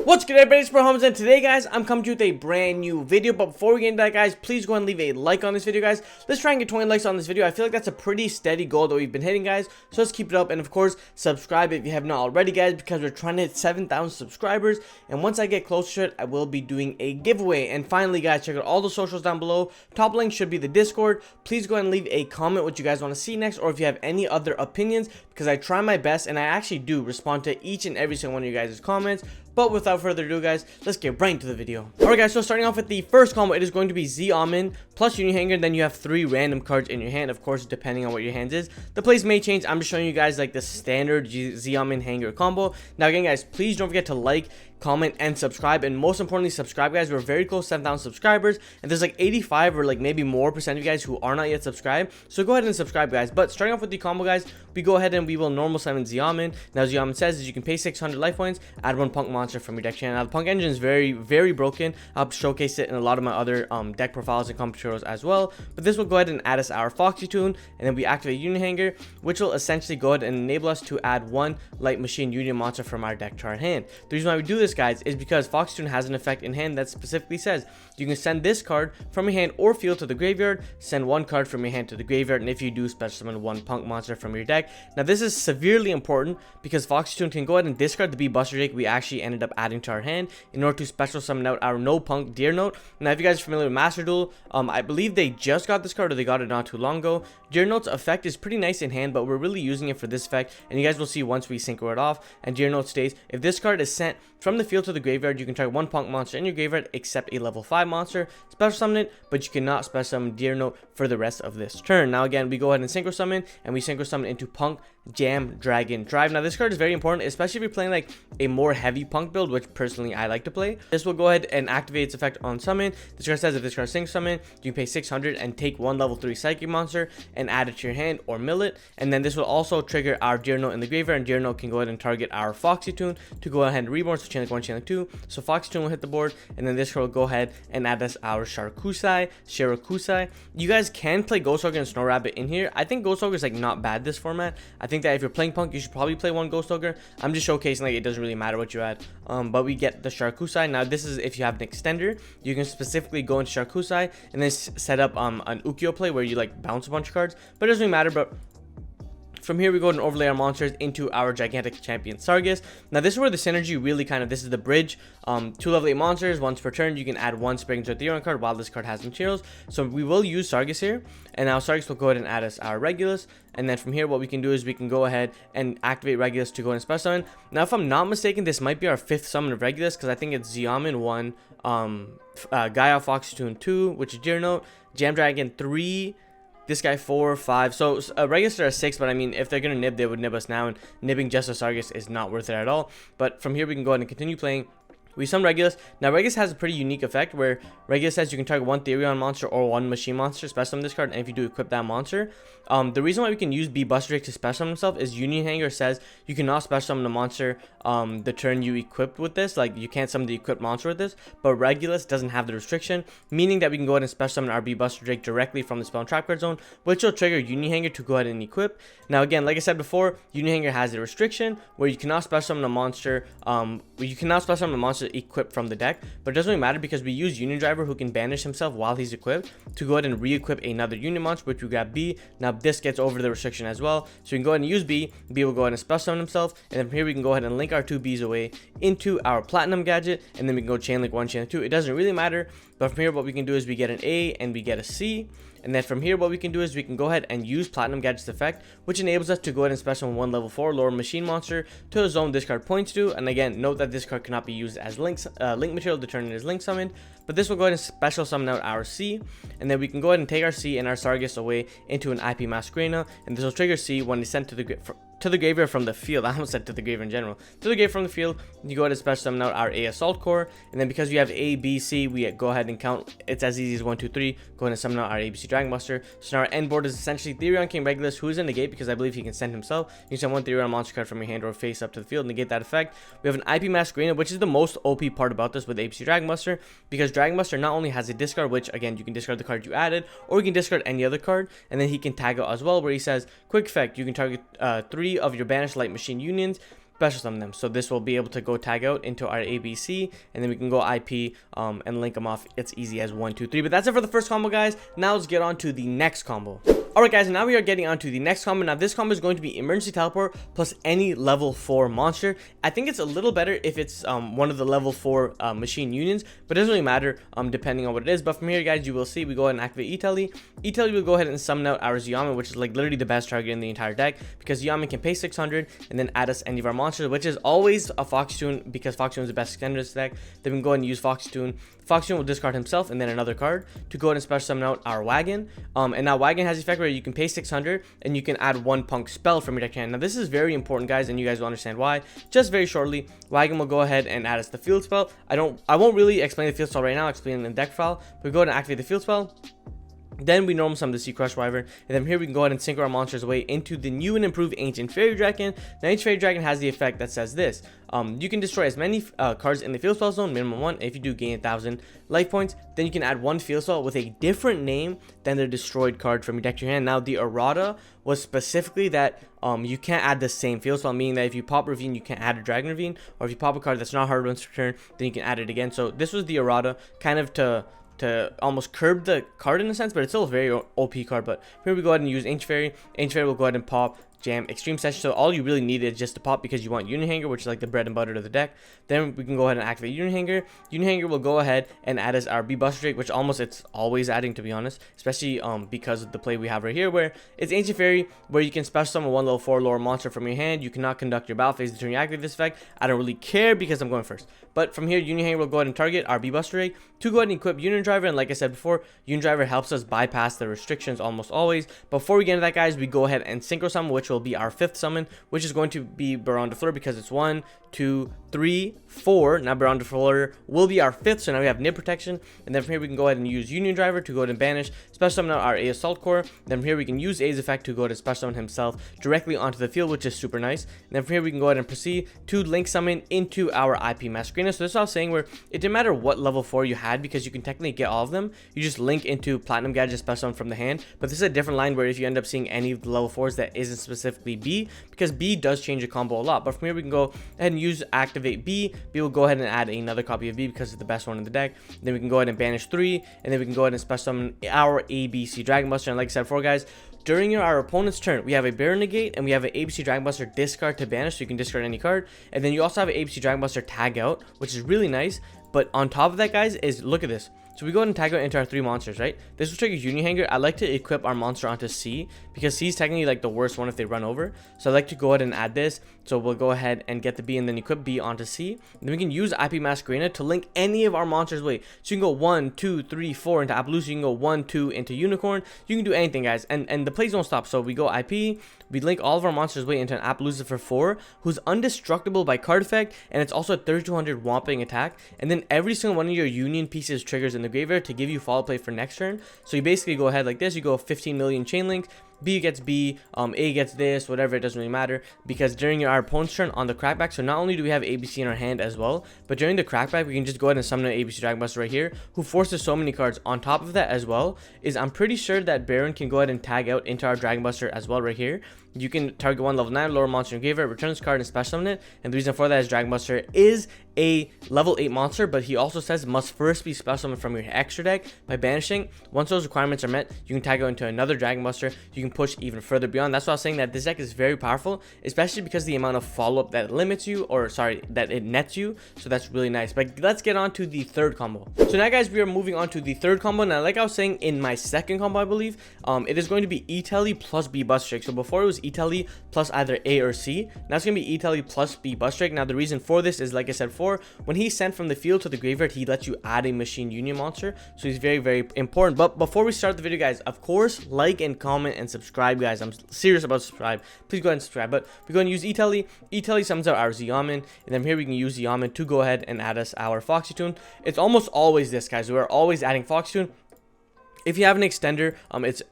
What's good, everybody? It's Holmes, and today, guys, I'm coming to you with a brand new video. But before we get into that, guys, please go ahead and leave a like on this video, guys. Let's try and get 20 likes on this video. I feel like that's a pretty steady goal that we've been hitting, guys. So let's keep it up, and of course, subscribe if you have not already, guys, because we're trying to hit 7,000 subscribers. And once I get closer to it, I will be doing a giveaway. And finally, guys, check out all the socials down below. Top link should be the Discord. Please go ahead and leave a comment what you guys want to see next, or if you have any other opinions, because I try my best, and I actually do respond to each and every single one of you guys' comments. But without further ado, guys, let's get right into the video. Alright, guys, so starting off with the first combo, it is going to be Amin plus Union Hangar. Then you have 3 random cards in your hand, of course, depending on what your hands is. The plays may change. I'm just showing you guys like the standard Amin Hangar combo. Now, again, guys, please don't forget to like, comment, and subscribe. And most importantly, subscribe, guys. We're very close to 7,000 subscribers, and there's like 85 or like maybe more percent of you guys who are not yet subscribed. So go ahead and subscribe, guys. But starting off with the combo, guys, we go ahead and we will normal summon Amin. Now, as Amin says, is you can pay 600 life points, add 1 P.U.N.K monster from your deck channel. Now, the P.U.N.K engine is very broken. I'll showcase it in a lot of my other deck profiles and comp tutorials as well. But this will go ahead and add us our Foxy Tune, and then we activate Union Hangar, which will essentially go ahead and enable us to add 1 Light Machine Union monster from our deck to our hand. The reason why we do this, guys, is because Foxy Tune has an effect in hand that specifically says you can send this card from your hand or field to the graveyard, send 1 card from your hand to the graveyard, and if you do, special summon 1 P.U.N.K monster from your deck. Now, this is severely important because Foxy Tune can go ahead and discard the B Buster Drake we actually ended up adding to our hand in order to special summon out our no P.U.N.K Deer Note. Now, if you guys are familiar with Master Duel, I believe they just got this card or they got it not too long ago. Deer Note's effect is pretty nice in hand, but we're really using it for this effect, and you guys will see once we synchro it off. And Deer Note states, if this card is sent from the field to the graveyard, you can target 1 P.U.N.K monster in your graveyard except a level 5 monster, special summon it, but you cannot special summon Deer Note for the rest of this turn. Now, again, we go ahead and synchro summon, and we synchro summon into P.U.N.K Jam Dragon Drive. Now, this card is very important, especially if you're playing like a more heavy P.U.N.K build, which personally I like to play. This will go ahead and activate its effect on summon. This card says if this card sync summon, you can pay 600 and take 1 level 3 psychic monster and add it to your hand or mill it. And then this will also trigger our Deer Note in the graveyard, and Deer Note can go ahead and target our Foxy Tune to go ahead and reborn, so chain like 1, chain like 2. So Foxy Tune will hit the board, and then this card will go ahead and add us our Shirakusai. You guys can play Ghost Ogre and Snow Rabbit in here. I think Ghost Ogre is like not bad this format. I think that if you're playing P.U.N.K, you should probably play 1 Ghost Ogre. I'm just showcasing like it doesn't really matter what you add. But we get the Shirakusai. Now, this is if you have an extender, you can specifically go into Shirakusai and then set up an Ukiyo play where you like bounce a bunch of cards. But it doesn't really matter. But from here, we go and overlay our monsters into our gigantic champion Sargus. Now, this is where the synergy really this is the bridge. 2 level 8 monsters, once per turn, you can add 1 Spring to a Therion card while this card has materials. So we will use Sargus here, and now Sargus will go ahead and add us our Regulus. And then from here, what we can do is we can go ahead and activate Regulus to go and special summon. Now, if I'm not mistaken, this might be our 5th summon of Regulus, because I think it's Amin 1, Gaia Foxy Tune 2, which is Deer Note, Jam Dragon 3, this guy 4, 5. So Regulus are 6, but I mean, if they're gonna nib, they would nib us now, and nibbing just a Sargus is not worth it at all. But from here, we can go ahead and continue playing. We summon Regulus. Now, Regulus has a pretty unique effect where Regulus says you can target 1 Therion monster or 1 machine monster, special summon this card, and if you do, equip that monster. The reason why we can use B Buster Drake to special summon himself is Union Hangar says you cannot special summon a monster the turn you equipped with this. Like, you can't summon the equipped monster with this, but Regulus doesn't have the restriction, meaning that we can go ahead and special summon our B Buster Drake directly from the spell and trap card zone, which will trigger Union Hangar to go ahead and equip. Now, again, like I said before, Union Hangar has a restriction where you cannot special summon a monster, equipped from the deck, but it doesn't really matter because we use Union Driver, who can banish himself while he's equipped, to go ahead and re-equip another Union monster, which we grab B. Now, this gets over the restriction as well, so we can go ahead and use B. B will go ahead and special summon himself, and then from here we can go ahead and link our 2 Bs away into our Platinum gadget, and then we can go chain link 1, chain link 2. It doesn't really matter, but from here what we can do is we get an A and we get a C. And then from here, what we can do is we can go ahead and use Platinum Gadget's effect, which enables us to go ahead and special 1 level 4 lower machine monster to a zone this card points to. And again, note that this card cannot be used as link material to turn it as link summoned. But this will go ahead and special summon out our C, and then we can go ahead and take our C and our Sargus away into an IP Masquerena, and this will trigger C when it's sent to the graveyard from the field. I almost said to the graveyard in general. To the graveyard from the field, you go ahead and special summon out our A Assault Core, and then because we have A, B, C, we go ahead and count. It's as easy as 1, 2, 3. Go ahead and summon out our ABC Dragon Buster. So now our end board is essentially Therion King Regulus, who is in the gate because I believe he can send himself. You can send 1 Therion monster card from your hand or face up to the field and negate that effect. We have an IP Masquerena, which is the most OP part about this with ABC Dragon Buster, because Dragon Buster not only has a discard, which again you can discard the card you added, or you can discard any other card, and then he can tag out as well, where he says quick effect, you can target 3 of your banished light machine unions special summon them. So this will be able to go tag out into our ABC, and then we can go IP and link them off. It's easy as 1, 2, 3. But that's it for the first combo, guys. Now let's get on to the next combo. Alright guys, now we are getting on to the next combo. Now this combo is going to be emergency teleport plus any level 4 monster. I think it's a little better if it's one of the level 4 machine unions, but it doesn't really matter depending on what it is. But from here, guys, you will see we go ahead and activate E-Tele. E-Tele will go ahead and summon out our Yamin, which is like literally the best target in the entire deck, because Yamin can pay 600 and then add us any of our monsters, which is always a Foxtoon, because Foxtoon is the best extender in this deck. Then we can go ahead and use Foxtoon. Foxtoon will discard himself and then another card to go ahead and special summon out our Wagon. And now Wagon has the effect where you can pay 600 and you can add 1 P.U.N.K spell from your deck hand. Now this is very important, guys, and you guys will understand why. Just very shortly, Wagon will go ahead and add us the field spell. I won't really explain the field spell right now, I'll explain it in the deck file. We go ahead and activate the field spell. Then we normal summon the Sea Crush Wyvern, and then here we can go ahead and synchro our monsters away into the new and improved Ancient Fairy Dragon. Now, Ancient Fairy Dragon has the effect that says this: you can destroy as many cards in the field spell zone, minimum 1. If you do, gain 1,000 life points. Then you can add 1 field spell with a different name than the destroyed card from your deck to your hand. Now, the errata was specifically that you can't add the same field spell, meaning that if you pop Ravine, you can't add a Dragon Ravine, or if you pop a card that's not hard once per turn, then you can add it again. So this was the errata, kind of to almost curb the card in a sense, but it's still a very OP card. But here we go ahead and use Ancient Fairy. Ancient Fairy will go ahead and pop Jam Extreme Session. So all you really need is just to pop, because you want Unit Hanger, which is like the bread and butter of the deck. Then we can go ahead and activate Unit Hanger. Unit Hanger will go ahead and add us our B Buster Drake, which it's always adding, to be honest, especially because of the play we have right here, where it's Ancient Fairy, where you can special summon 1 level 4 lower monster from your hand. You cannot conduct your battle phase the turn you activate this effect. I don't really care because I'm going first. But from here, Unit Hanger will go ahead and target our B Buster Drake to go ahead and equip Unit Driver. And like I said before, Unit Driver helps us bypass the restrictions almost always. Before we get into that, guys, we go ahead and Synchro Summon, which will be our 5th summon, which is going to be Baron de Fleur, because it's 1, 2, 3, 4. Now Baron de Fleur will be our 5th, so now we have Nib Protection. And then from here we can go ahead and use Union Driver to go ahead and banish, special summon out our A Assault Core. Then from here we can use A's effect to go ahead and special summon himself directly onto the field, which is super nice. And then from here we can go ahead and proceed to link summon into our IP Masquerena. So this is what I was saying, where it didn't matter what level 4 you had, because you can technically get all of them. You just link into Platinum Gadget special summon from the hand. But this is a different line, where if you end up seeing any of the level 4s that isn't specifically B, because B does change the combo a lot. But from here we can go ahead and use activate B. B will go ahead and add another copy of B, because it's the best one in the deck. Then we can go ahead and banish 3, and then we can go ahead and special summon our ABC Dragon Buster. And like I said before, guys, during our opponent's turn, we have a Baron Negate and we have an ABC Dragon Buster discard to banish, so you can discard any card. And then you also have an ABC Dragon Buster tag out, which is really nice. But on top of that, guys, is look at this. So we go ahead and tag out into our 3 monsters, right? This will trigger Union Hanger. I like to equip our monster onto C, because C is technically like the worst one if they run over. So I like to go ahead and add this. So we'll go ahead and get the B and then equip B onto C. And then we can use IP Masquerena to link any of our monsters away. So you can go 1, 2, 3, 4 into Appaloosa. You can go 1, 2 into Unicorn. You can do anything, guys. And the plays don't stop. So we go IP. We link all of our monsters away into an Appaloosa for 4, who's undestructible by card effect. And it's also a 3200 Whomping attack. And then every single one of your Union pieces triggers in the graveyard to give you follow play for next turn. So you basically go ahead like this. You go 15 million chain links. B gets B, A gets this, whatever, it doesn't really matter, because during our opponent's turn on the crackback, so not only do we have ABC in our hand as well, but during the crackback, we can just go ahead and summon an ABC Dragon Buster right here, who forces so many cards. On top of that as well, is I'm pretty sure that Baron can go ahead and tag out into our Dragon Buster as well right here. You can target 1 level 9 lower monster in graveyard, return this card and special summon it. And the reason for that is Dragon Buster is a level 8 monster, but he also says must first be special summoned from your extra deck by banishing. Once those requirements are met, you can tag out into another Dragon Buster. You can push even further beyond. That's why I was saying that this deck is very powerful, especially because the amount of follow-up that limits you, or sorry, that it nets you. So that's really nice. But let's get on to the 3rd combo. So now, guys, we are moving on to the 3rd combo. Now, like I was saying in my 2nd combo, I believe, it is going to be E-Tele plus B Buster Drake. So before it was E-Tele plus either A or C. Now it's going to be E-Tele plus B Buster Drake. Now the reason for this is, like I said before, when he's sent from the field to the graveyard, he lets you add a Machine Union monster. So he's very, very important. But before we start the video, guys, of course, like and comment and subscribe, guys. I'm serious about subscribe. Please go ahead and subscribe. But we're going to use E-Tele. E-Tele summons out our Yamin, and then here we can use Yamin to go ahead and add us our Foxtoon. It's almost always this, guys. We're always adding Foxtoon. If you have an extender,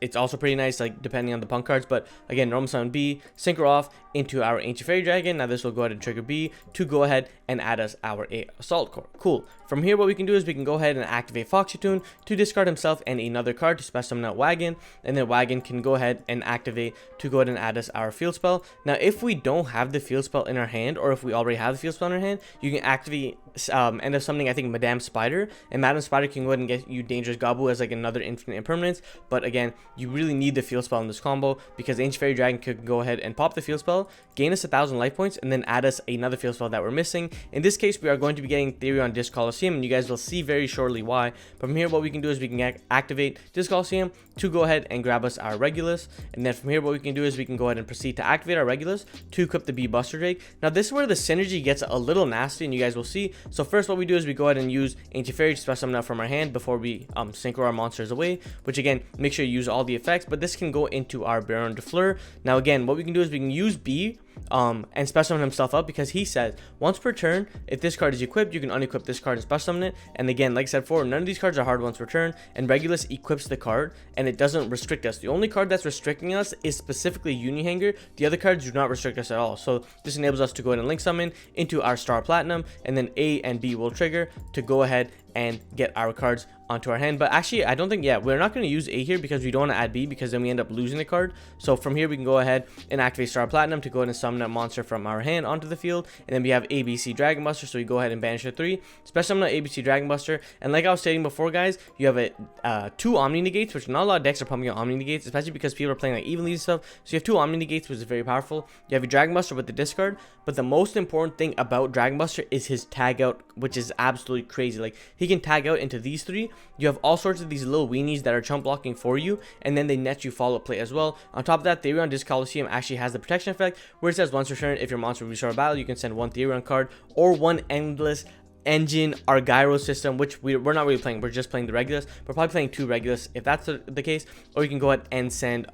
it's also pretty nice, like depending on the P.U.N.K cards. But again, normal summon B, synchro off into our Ancient Fairy Dragon. Now this will go ahead and trigger B to go ahead and add us our A Assault Core. Cool. From here, what we can do is we can go ahead and activate Foxy-Tune to discard himself and another card to special summon out Wagon, and then Wagon can go ahead and activate to go ahead and add us our field spell. Now if we don't have the field spell in our hand, or if we already have the field spell in our hand, you can activate end up summoning, I think, Madame Spider, and Madame Spider can go ahead and get you Dangerous Gabu as like another infinite impermanence. But again, you really need the field spell in this combo, because Ancient Fairy Dragon could go ahead and pop the field spell, gain us 1,000 life points, and then add us another field spell that we're missing. In this case, we are going to be getting Therion Disc Coliseum, and you guys will see very shortly why. But from here, what we can do is we can activate Disc Coliseum to go ahead and grab us our Regulus, and then from here, what we can do is we can go ahead and proceed to activate our Regulus to equip the B Buster Drake. Now this is where the synergy gets a little nasty, and you guys will see. So first, what we do is we go ahead and use Ancient Fairy to special summon out from our hand before we synchro our monsters away, which again, make sure you use all the effects, but this can go into our Baron de Fleur. Now again, what we can do is we can use B and special summon himself up, because he says once per turn, if this card is equipped, you can unequip this card and special summon it. And again, like I said before, none of these cards are hard once per turn, and Regulus equips the card and it doesn't restrict us. The only card that's restricting us is specifically Hanger. The other cards do not restrict us at all. So this enables us to go ahead and link summon into our Star Platinum, and then A and B will trigger to go ahead and get our cards onto our hand. But actually, I don't think, yeah, we're not going to use A here because we don't want to add B, because then we end up losing the card. So from here, we can go ahead and activate Star Platinum to go ahead and summon that monster from our hand onto the field. And then we have ABC Dragon Buster, so we go ahead and banish a 3, special summon ABC Dragon Buster. And like I was stating before, guys, you have 2 Omni Negates, which not a lot of decks are pumping out Omni Negates, especially because people are playing like evenly and stuff. So you have 2 Omni Negates, which is very powerful. You have your Dragon Buster with the discard, but the most important thing about Dragon Buster is his tag out, which is absolutely crazy. Like, he can tag out into these 3. You have all sorts of these little weenies that are chump blocking for you, and then they net you follow-up play as well. On top of that, Therion Disc Coliseum actually has the protection effect, where it says once per turn, if your monster will restart a battle, you can send 1 Therion card or 1 Endless Engine Argyro system, which we're not really playing. We're just playing the Regulus. We're probably playing 2 Regulus if that's the case, or you can go ahead and send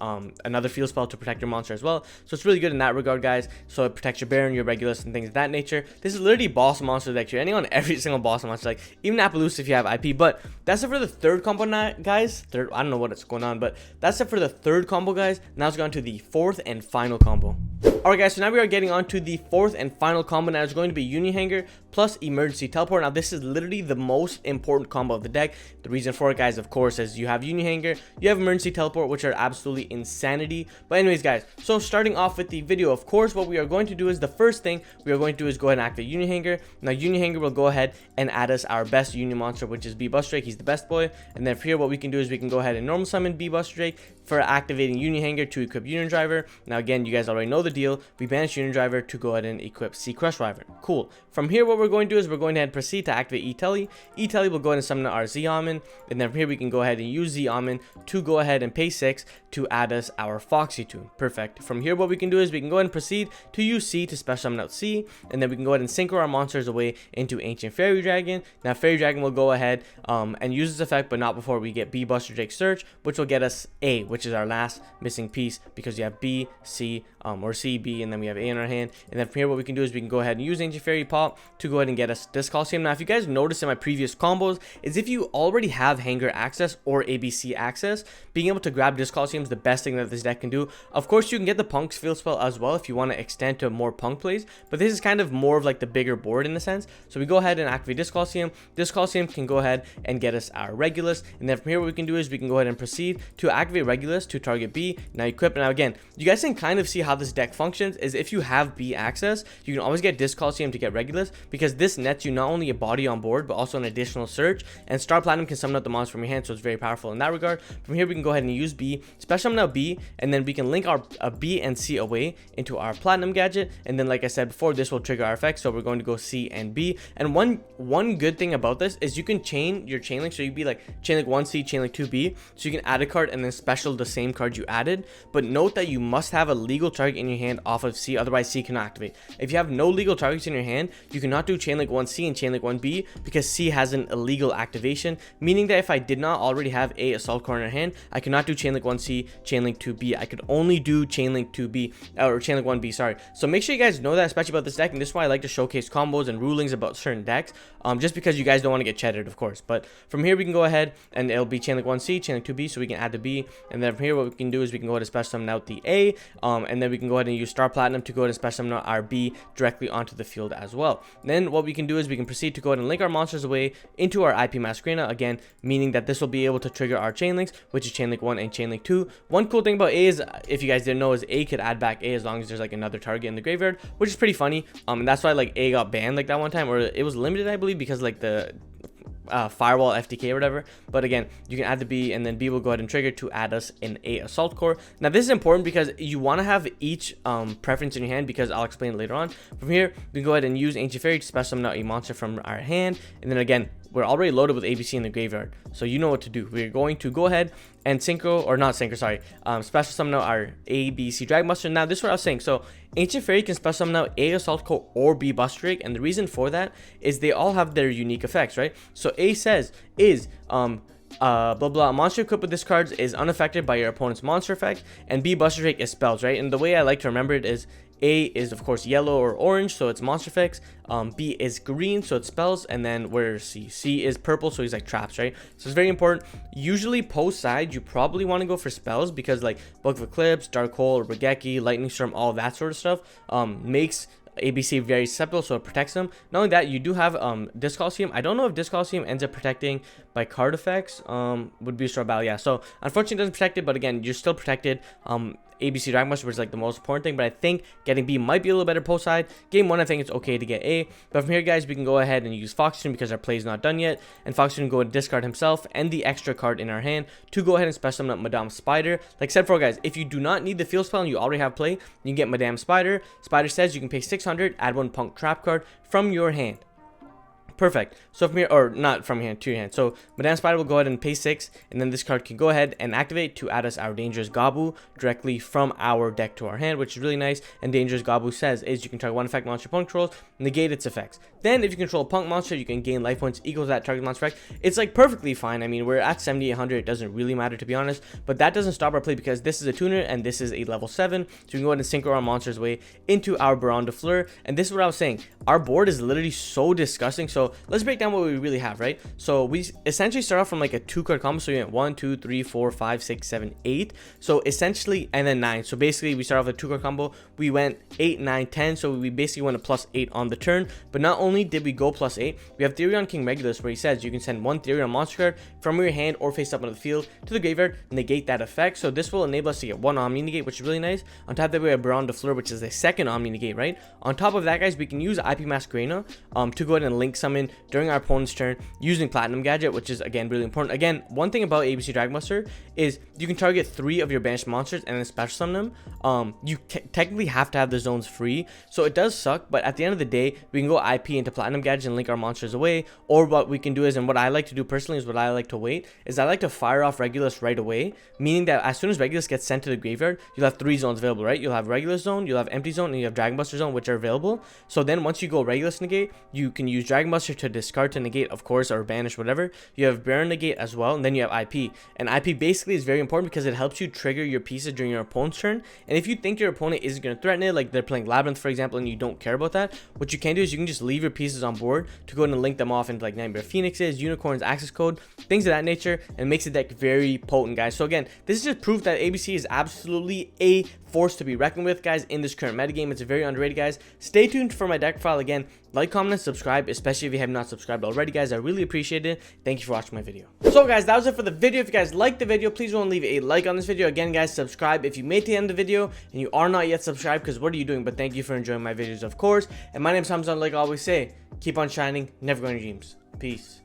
another field spell to protect your monster as well. So it's really good in that regard, guys. So it protects your Baron, your Regulus, and things of that nature. This is literally boss monster deck. You're ending on every single boss monster, like even Appaloosa if you have IP. But that's it for the third combo, guys. I don't know what's going on, but that's it for the third combo, guys. Now let's go on to the 4th and final combo. Alright, guys, so now we are getting on to the 4th and final combo. Now it's going to be Hanger plus Emergency Teleport. Now this is literally the most important combo of the deck. The reason for it, guys, of course, is you have Hanger, you have Emergency Teleport, which are absolutely insanity. But anyways, guys, so starting off with the video, of course, what we are going to do is the first thing we are going to do is go ahead and activate Hanger. Now Hanger will go ahead and add us our best Union monster, which is B Buster Drake. He's the best boy. And then for here, what we can do is we can go ahead and normal summon B Buster Drake for activating Hanger to equip Union Driver. Now again, you guys already know the deal. We banish Union Driver to go ahead and equip Sea Crush Wyvern. Cool. From here, what we're going to do is we're going to head proceed to activate E-Telly. E-Telly will go ahead and summon our Z-Amin, and then from here we can go ahead and use Z-Amin to go ahead and pay 6 to add us our Foxy-Tune. Perfect. From here, what we can do is we can go ahead and proceed to use C to special summon out C, and then we can go ahead and synchro our monsters away into Ancient Fairy Dragon. Now Fairy Dragon will go ahead and use this effect, but not before we get B Buster Drake Search, which will get us A, which is our last missing piece, because you have B, C, or C, B, and then we have A in our hand. And then from here, what we can do is we can go ahead and use Ancient Fairy Pop to go ahead and get us Disc Coliseum. Now, if you guys noticed in my previous combos, is if you already have Hangar access or ABC access, being able to grab Disc Coliseum is the best thing that this deck can do. Of course, you can get the Punk's field spell as well if you want to extend to more Punk plays, but this is kind of more of like the bigger board in a sense. So we go ahead and activate Disc Coliseum. Disc Coliseum can go ahead and get us our Regulus, and then from here, what we can do is we can go ahead and proceed to activate Regulus to target B. Now equip. Now again, you guys can kind of see how this deck functions is if you have B access, you can always get Disc Coliseum to get Regulus, because this nets you not only a body on board, but also an additional search, and Star Platinum can summon out the monster from your hand, so it's very powerful in that regard. From here, we can go ahead and use B, special summon out B, and then we can link our B and C away into our Platinum gadget, and then like I said before, this will trigger our effect, so we're going to go C and B. And one good thing about this is you can chain your chain link, so you'd be like chain link 1C, chain link 2B, so you can add a card and then special the same card you added. But note that you must have a legal target in your hand off of C, otherwise C cannot activate. If you have no legal targets in your hand, you cannot do do Chainlink 1C and Chainlink 1B because C has an illegal activation, meaning that if I did not already have a Assault Core in our hand, I could not do Chainlink 1C, Chainlink 2B. I could only do Chainlink 2B, or Chainlink 1B, sorry. So make sure you guys know that, especially about this deck, and this is why I like to showcase combos and rulings about certain decks, just because you guys don't want to get chedded, of course. But from here, we can go ahead, and it'll be Chainlink 1C, Chainlink 2B, so we can add the B, and then from here, what we can do is we can go ahead and special summon out the A, and then we can go ahead and use Star Platinum to go ahead and special summon out our B directly onto the field as well. Then what we can do is we can proceed to go ahead and link our monsters away into our IP Masquerena, again, meaning that this will be able to trigger our chain links, which is Chainlink 1 and Chainlink 2. One cool thing about A is, if you guys didn't know, is A could add back A as long as there's like another target in the graveyard, which is pretty funny. And that's why like A got banned like that one time, or it was limited, I believe, because like the firewall FTK or whatever. But again, you can add the B, and then B will go ahead and trigger to add us in a Assault Core. Now this is important because you want to have each preference in your hand, because I'll explain it later on. From here, we can go ahead and use Ancient Fairy to special summon out a monster from our hand, and then again, we're already loaded with ABC in the graveyard, so you know what to do. We're going to go ahead and Synchro, or not Synchro, sorry, special summon out our ABC Dragon Buster. Now this is what I was saying. So Ancient Fairy can special summon out A Assault Core or B Buster Drake, and the reason for that is they all have their unique effects, right? So A says is blah blah, a monster equipped with this card is unaffected by your opponent's monster effect, and B Buster Drake is spells, right? And the way I like to remember it is A is of course yellow or orange, so it's monster effects. B is green, so it's spells, and then where's C? C is purple, so he's like traps, right? So it's very important. Usually post side, you probably want to go for spells, because like Book of Eclipse, Dark Hole, Regeki, Lightning Storm, all that sort of stuff makes ABC very susceptible, so it protects them. Not only that, you do have Disc Coliseum. I don't know if Disc Coliseum ends up protecting by card effects. Would be a Star Battle, yeah. So unfortunately it doesn't protect it, but again, you're still protected. ABC Dragon Buster, which is like the most important thing, but I think getting B might be a little better post side. Game 1, I think it's okay to get A, but from here, guys, we can go ahead and use Foxton because our play is not done yet, and Foxton can go and discard himself and the extra card in our hand to go ahead and special summon up Madame Spider. Like I said before, guys, if you do not need the field spell and you already have play, you can get Madame Spider. Spider says you can pay 600, add one P.U.N.K trap card from your hand. Perfect. So from here, or not from here to your hand. So Madame Spider will go ahead and pay 6, and then this card can go ahead and activate to add us our Dangerous Gabu directly from our deck to our hand, which is really nice. And Dangerous Gabu says is you can target one effect monster P.U.N.K controls, negate its effects. Then if you control a P.U.N.K monster, you can gain life points equal to that target monster effect. It's like perfectly fine. I mean, we're at 7800. It doesn't really matter, to be honest, but that doesn't stop our play because this is a tuner and this is a level 7. So we can go ahead and synchro our monster's way into our Baron de Fleur. And this is what I was saying. Our board is literally so disgusting. So let's break down what we really have, right? So we essentially start off from like a 2-card combo. So you get 1, 2, 3, 4, 5, 6, 7, 8. So essentially, and then 9. So basically, we start off with a 2-card combo. We went 8, 9, 10. So we basically went a +8 on the turn. But not only did we go +8, we have Therion King Regulus, where he says you can send one Therion monster card from your hand or face up onto the field to the graveyard, negate that effect. So this will enable us to get one Omni negate, which is really nice. On top of that, we have Baron de Fleur, which is the second Omni negate, right? On top of that, guys, we can use IP Masquerena to go ahead and link summon during our opponent's turn using Platinum Gadget, which is again really important. Again, one thing about ABC Dragon Buster is you can target 3 of your banished monsters and then special summon them. You technically have to have the zones free, so it does suck, but at the end of the day, we can go IP into Platinum Gadget and link our monsters away. Or what we can do is, and what I like to do personally is what I like to wait, is I like to fire off Regulus right away, meaning that as soon as Regulus gets sent to the graveyard, you'll have 3 zones available, right? You'll have Regulus zone, you'll have Empty zone, and you have Dragon Buster zone, which are available. So then once you go Regulus negate, you can use Dragon Buster to discard to negate, of course, or banish, whatever. You have Baron negate as well, and then you have IP. And IP basically is very important because it helps you trigger your pieces during your opponent's turn. And if you think your opponent isn't going to threaten it, like they're playing Labyrinth, for example, and you don't care about that, what you can do is you can just leave your pieces on board to go ahead and link them off into like Nightmare Phoenixes, Unicorns, Access Code, things of that nature, and makes the deck very potent, guys. So again, this is just proof that ABC is absolutely a force to be reckoned with, guys, in this current metagame. It's very underrated, guys. Stay tuned for my deck file. Again, like, comment, and subscribe, especially if you have not subscribed already, guys. I really appreciate it. Thank you for watching my video. So guys, that was it for the video. If you guys liked the video, please go and leave a like on this video. Again, guys, subscribe if you made it to the end of the video and you are not yet subscribed, because what are you doing? But thank you for enjoying my videos, of course. And my name's Hamza. Like I always say, keep on shining, never go in your dreams. Peace.